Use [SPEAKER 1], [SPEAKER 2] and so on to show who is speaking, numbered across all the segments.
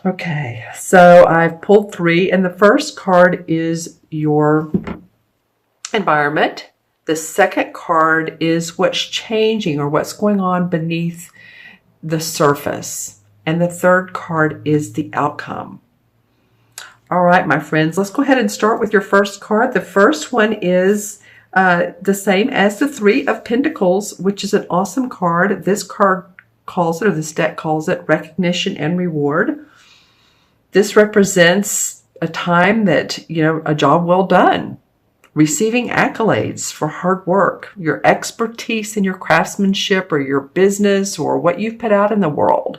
[SPEAKER 1] Okay, so I've pulled three, and the first card is your environment. The second card is what's changing or what's going on beneath the surface. And the third card is the outcome. All right, my friends, let's go ahead and start with your first card. The first one is the same as the Three of Pentacles, which is an awesome card. This card calls it, or this deck calls it, recognition and reward. This represents a time that, a job well done, receiving accolades for hard work, your expertise in your craftsmanship or your business or what you've put out in the world.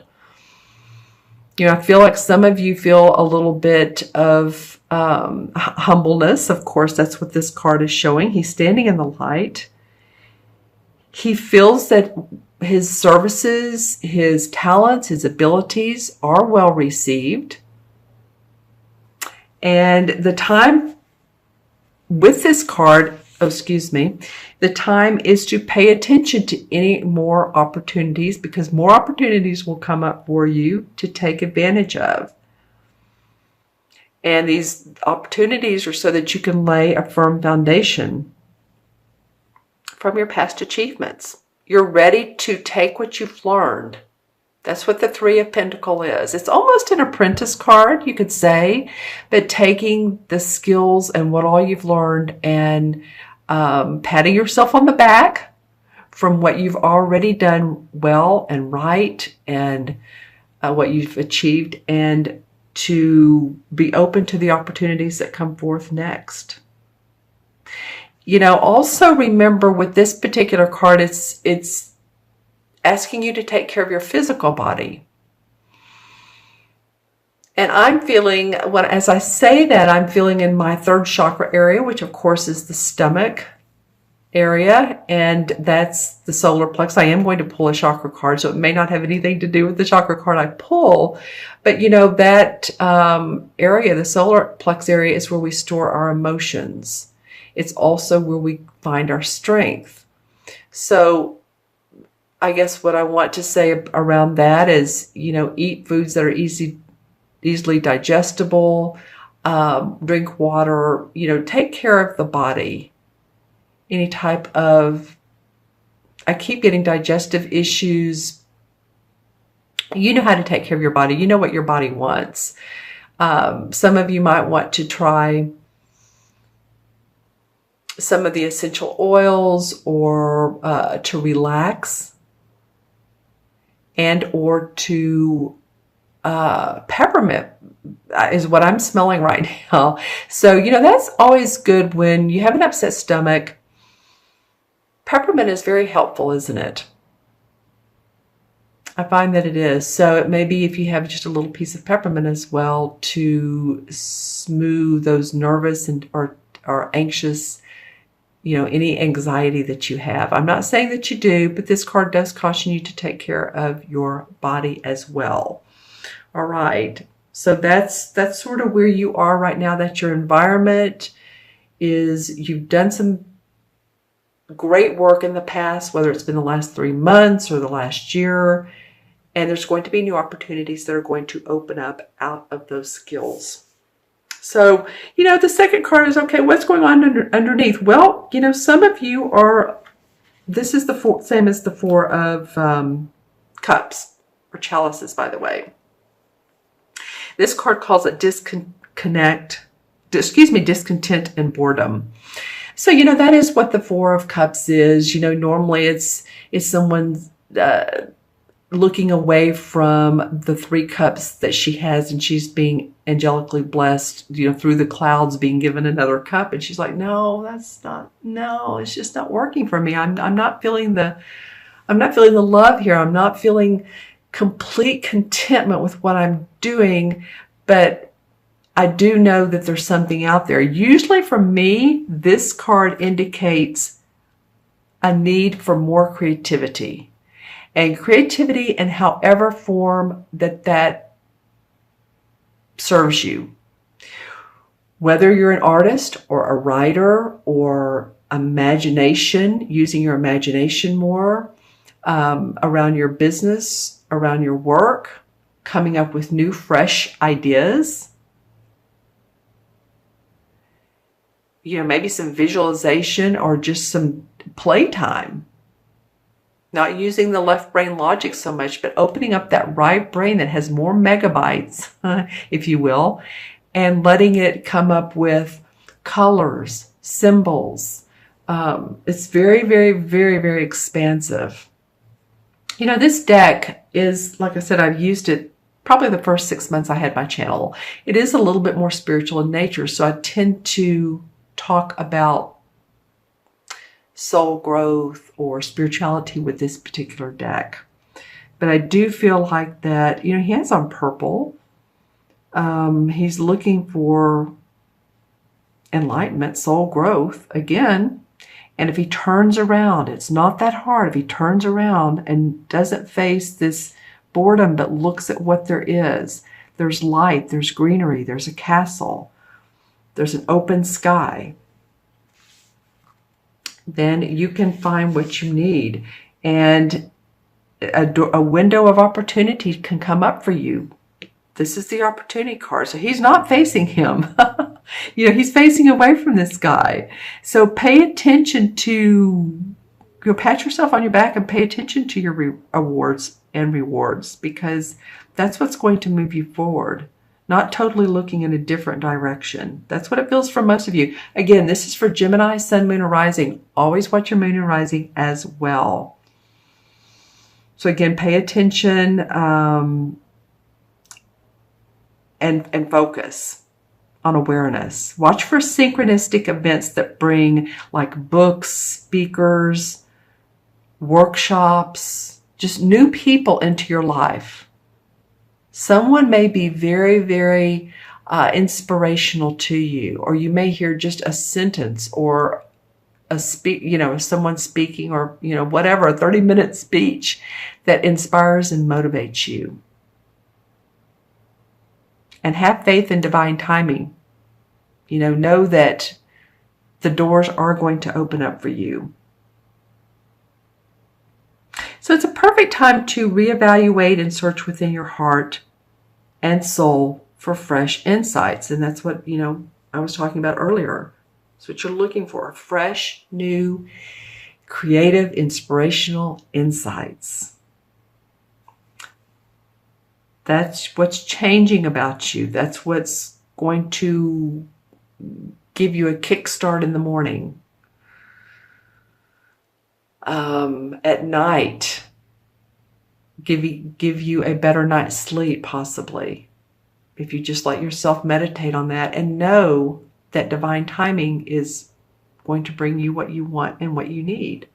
[SPEAKER 1] I feel like some of you feel a little bit of humbleness. Of course, that's what this card is showing. He's standing in the light. He feels that his services, his talents, his abilities are well received. And the time with this card, the time is to pay attention to any more opportunities, because more opportunities will come up for you to take advantage of. And these opportunities are so that you can lay a firm foundation from your past achievements. You're ready to take what you've learned. That's what the Three of Pentacles is. It's almost an apprentice card, you could say, but taking the skills and what all you've learned and patting yourself on the back from what you've already done well and right, and what you've achieved, and to be open to the opportunities that come forth next. Also remember with this particular card, it's asking you to take care of your physical body. And I'm feeling, as I say that, I'm feeling in my third chakra area, which of course is the stomach area, and that's the solar plexus. I am going to pull a chakra card, so it may not have anything to do with the chakra card I pull, but that area, the solar plexus area, is where we store our emotions. It's also where we find our strength. So I guess what I want to say around that is, eat foods that are easily digestible, drink water, take care of the body. Any type of, I keep getting digestive issues. You know how to take care of your body. You know what your body wants. Some of you might want to try some of the essential oils, or to relax, and or to peppermint is what I'm smelling right now. So, that's always good when you have an upset stomach. Peppermint is very helpful, isn't it? I find that it is. So it may be if you have just a little piece of peppermint as well to smooth those nervous or anxious, any anxiety that you have. I'm not saying that you do, but this card does caution you to take care of your body as well. All right. So that's sort of where you are right now. That's your environment. You've done some great work in the past, whether it's been the last 3 months or the last year, and there's going to be new opportunities that are going to open up out of those skills. So, the second card is, okay, what's going on underneath? Well, some of you are, this is the same as the Four of Cups, or chalices, by the way. This card calls it discontent and boredom. So, that is what the Four of Cups is. Normally it's someone looking away from the 3 cups that she has, and she's being angelically blessed, through the clouds, being given another cup. And she's like, no, it's just not working for me. I'm not feeling the love here. I'm not feeling complete contentment with what I'm doing, but I do know that there's something out there. Usually for me, this card indicates a need for more creativity. And creativity in however form that serves you. Whether you're an artist or a writer or imagination, using your imagination more around your business, around your work, coming up with new, fresh ideas. Maybe some visualization or just some playtime. Not using the left brain logic so much, but opening up that right brain that has more megabytes, if you will, and letting it come up with colors, symbols. It's very, very, very, very expansive. This deck is, like I said, I've used it probably the first 6 months I had my channel. It is a little bit more spiritual in nature, so I tend to talk about soul growth or spirituality with this particular deck. But I do feel like that, he has on purple. He's looking for enlightenment, soul growth, again. And if he turns around, it's not that hard. If he turns around and doesn't face this boredom, but looks at what there is, there's light, there's greenery, there's a castle, there's an open sky, then you can find what you need. And a window of opportunity can come up for you. This is the opportunity card. So he's not facing him. He's facing away from this guy. So pay attention to, pat yourself on your back and pay attention to your awards and rewards, because that's what's going to move you forward. Not totally looking in a different direction. That's what it feels for most of you. Again, this is for Gemini, Sun, Moon, and Rising. Always watch your Moon and Rising as well. So again, pay attention and focus on awareness. Watch for synchronistic events that bring like books, speakers, workshops, just new people into your life. Someone may be very, very inspirational to you, or you may hear just a sentence or someone speaking, or whatever, a 30-minute speech that inspires and motivates you. And have faith in divine timing. Know that the doors are going to open up for you. So it's a perfect time to reevaluate and search within your heart and soul for fresh insights. And that's what, I was talking about earlier. That's what you're looking for. Fresh, new, creative, inspirational insights. That's what's changing about you. That's what's going to give you a kickstart in the morning. At night, give you a better night's sleep, possibly, if you just let yourself meditate on that and know that divine timing is going to bring you what you want and what you need.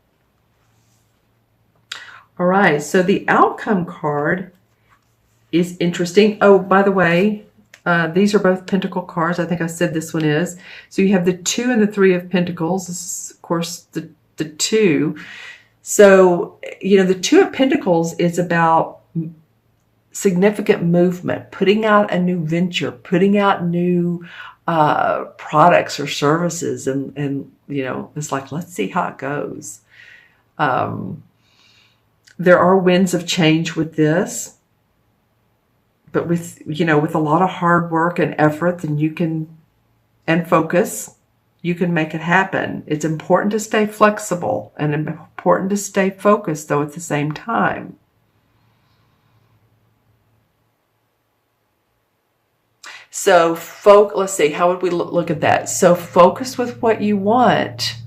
[SPEAKER 1] All right, so the outcome card is interesting. Oh, by the way, these are both Pentacle cards. I think I said this one is. So you have the 2 and the 3 of Pentacles. This is, of course, the 2. So, the 2 of Pentacles is about significant movement, putting out a new venture, putting out new products or services. And it's like, let's see how it goes. There are winds of change with this. But with a lot of hard work and effort, then and focus, you can make it happen. It's important to stay flexible and important to stay focused, though, at the same time. So let's see, how would we look at that? So focus with what you want,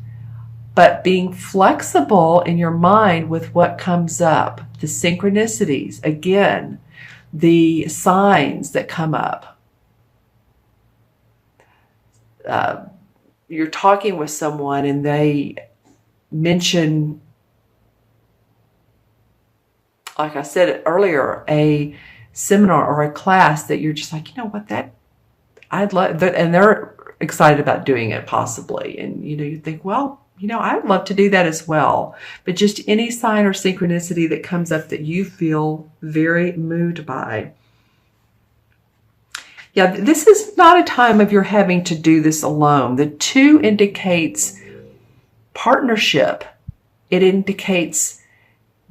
[SPEAKER 1] but being flexible in your mind with what comes up. The synchronicities, again, the signs that come up. You're talking with someone and they mention, like I said earlier, a seminar or a class that you're just like, what, I'd love, and they're excited about doing it possibly. And, you think, well, I'd love to do that as well. But just any sign or synchronicity that comes up that you feel very moved by. Yeah, this is not a time of your having to do this alone. The 2 indicates partnership. It indicates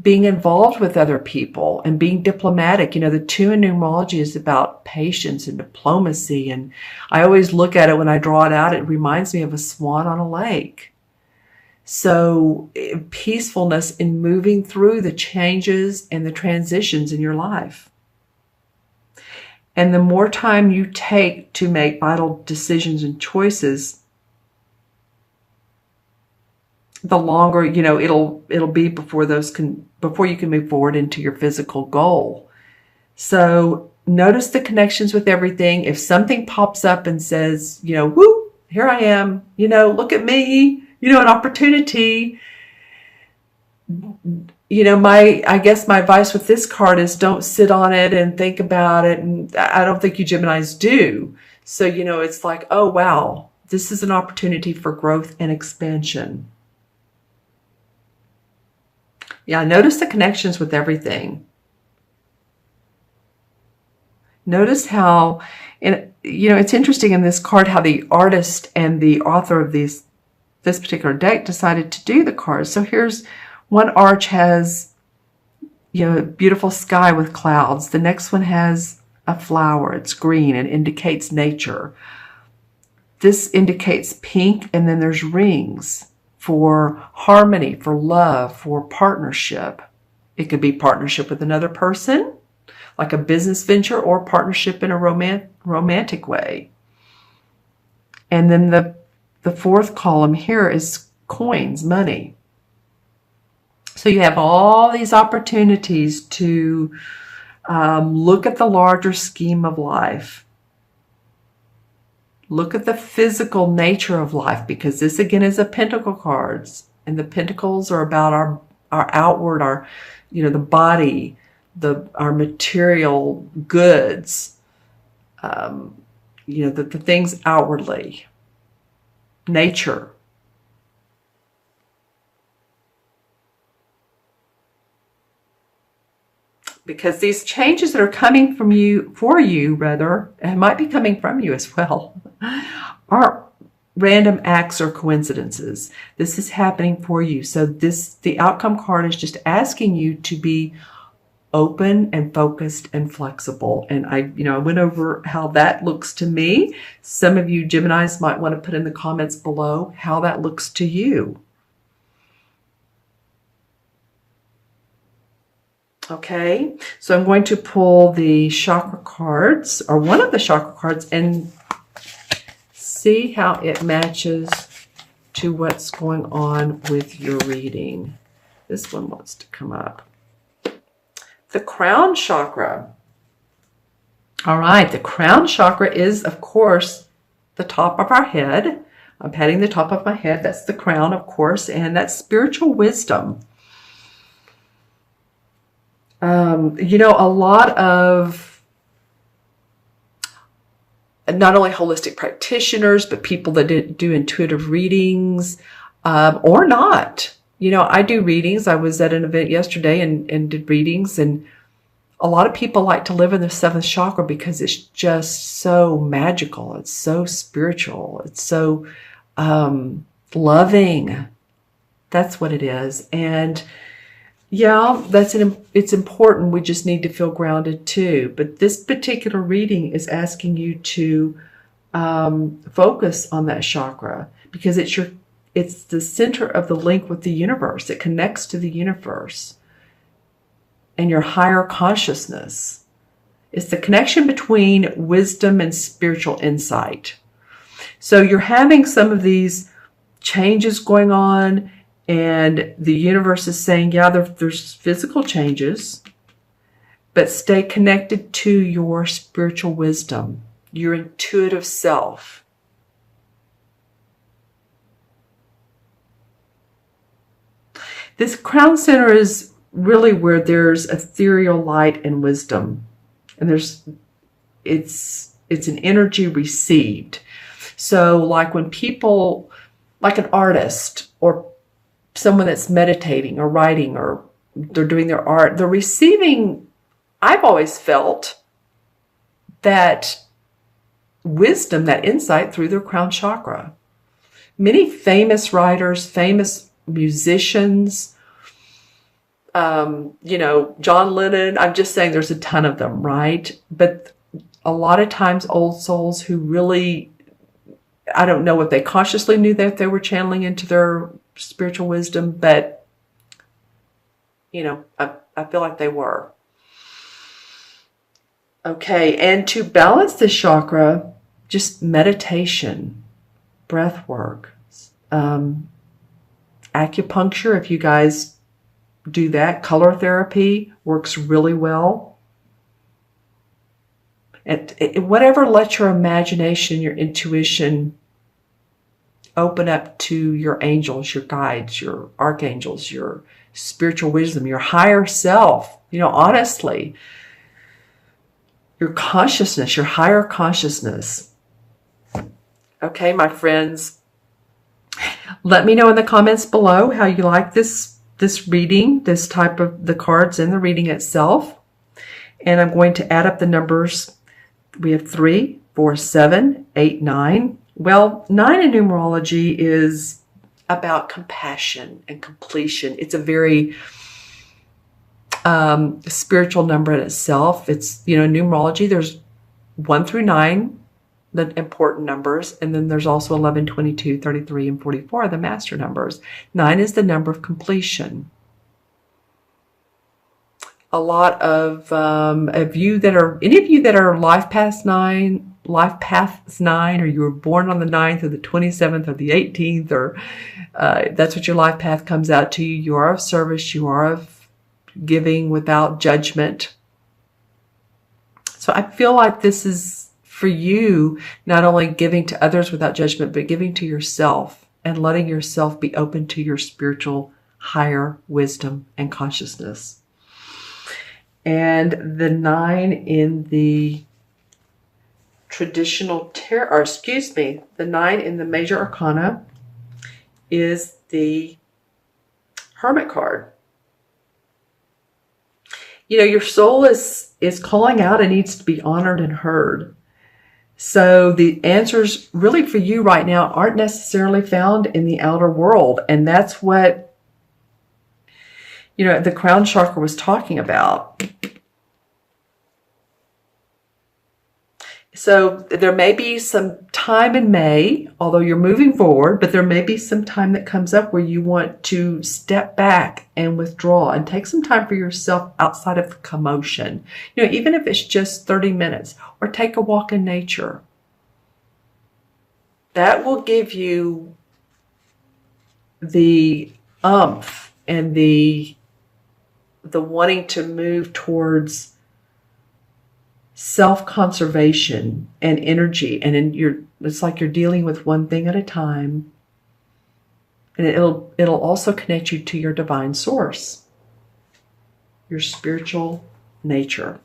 [SPEAKER 1] being involved with other people and being diplomatic. You know, the 2 in numerology is about patience and diplomacy. And I always look at it when I draw it out, it reminds me of a swan on a lake. So peacefulness in moving through the changes and the transitions in your life. And the more time you take to make vital decisions and choices, the longer, you know, it'll be before you can move forward into your physical goal. So notice the connections with everything. If something pops up and says, you know, whoo, here I am, you know, look at me, you know, an opportunity. You know, I guess my advice with this card is don't sit on it and think about it. And I don't think you Geminis do. So, you know, it's like, oh, wow, this is an opportunity for growth and expansion. Yeah, notice the connections with everything. Notice how, and you know, it's interesting in this card how the artist and the author of this particular deck decided to do the cards. So here's one arch has, you know, a beautiful sky with clouds. The next one has a flower. It's green and indicates nature. This indicates pink, and then there's rings for harmony, for love, for partnership. It could be partnership with another person, like a business venture, or partnership in a romantic way. And then the fourth column here is coins, money. So you have all these opportunities to look at the larger scheme of life. Look at the physical nature of life, because this again is a pentacle cards, and the pentacles are about our outward, our, you know, the body, our material goods, you know, the things outwardly, nature. Because these changes that are coming for you, and might be coming from you as well, aren't random acts or coincidences. This is happening for you. So the outcome card is just asking you to be open and focused and flexible. And I went over how that looks to me. Some of you Geminis might want to put in the comments below how that looks to you. Okay, so I'm going to pull the chakra cards, or one of the chakra cards, and see how it matches to what's going on with your reading. This one wants to come up. The crown chakra. All right, the crown chakra is, of course, the top of our head. I'm patting the top of my head. That's the crown, of course, and that's spiritual wisdom. You know, a lot of not only holistic practitioners, but people that do intuitive readings, or not. You know, I do readings. I was at an event yesterday and did readings, and a lot of people like to live in the 7th chakra because it's just so magical. It's so spiritual. It's so loving. That's what it is. And yeah, it's important. We just need to feel grounded too. But this particular reading is asking you to focus on that chakra, because it's the center of the link with the universe. It connects to the universe and your higher consciousness. It's the connection between wisdom and spiritual insight. So you're having some of these changes going on, and the universe is saying, yeah, there's physical changes, but stay connected to your spiritual wisdom, your intuitive self. This crown center is really where there's ethereal light and wisdom. And it's an energy received. So like when people, like an artist or someone that's meditating or writing, or they're doing their art, they're receiving, I've always felt, that wisdom, that insight through their crown chakra. Many famous writers, famous musicians, John Lennon. I'm just saying there's a ton of them, right? But a lot of times old souls who really, I don't know what they consciously knew that they were channeling into their spiritual wisdom, but, I feel like they were. Okay, and to balance this chakra, just meditation, breath work, acupuncture, if you guys do that, color therapy works really well. And whatever lets your imagination, your intuition open up to your angels, your guides, your archangels, your spiritual wisdom, your higher self, honestly, your consciousness, your higher consciousness. Okay, my friends, let me know in the comments below how you like this reading, this type of the cards and the reading itself. And I'm going to add up the numbers. We have 3, 4, 7, 8, 9. Well, 9 in numerology is about compassion and completion. It's a very spiritual number in itself. It's, numerology, there's 1 through 9, the important numbers, and then there's also 11, 22, 33, and 44, the master numbers. 9 is the number of completion. A lot of any of you that are life paths 9, or you were born on the 9th or the 27th or the 18th, or that's what your life path comes out to you. You are of service. You are of giving without judgment. So I feel like this is for you, not only giving to others without judgment, but giving to yourself and letting yourself be open to your spiritual higher wisdom and consciousness. And the 9 in the traditional the 9 in the major arcana is the Hermit card. Your soul is calling out and needs to be honored and heard. So the answers really for you right now aren't necessarily found in the outer world. And that's what, the crown chakra was talking about. So there may be some time in May, although you're moving forward, but there may be some time that comes up where you want to step back and withdraw and take some time for yourself outside of the commotion. Even if it's just 30 minutes, or take a walk in nature. That will give you the umph and the wanting to move towards self-conservation and energy, and it's like you're dealing with one thing at a time, and it'll also connect you to your divine source, your spiritual nature.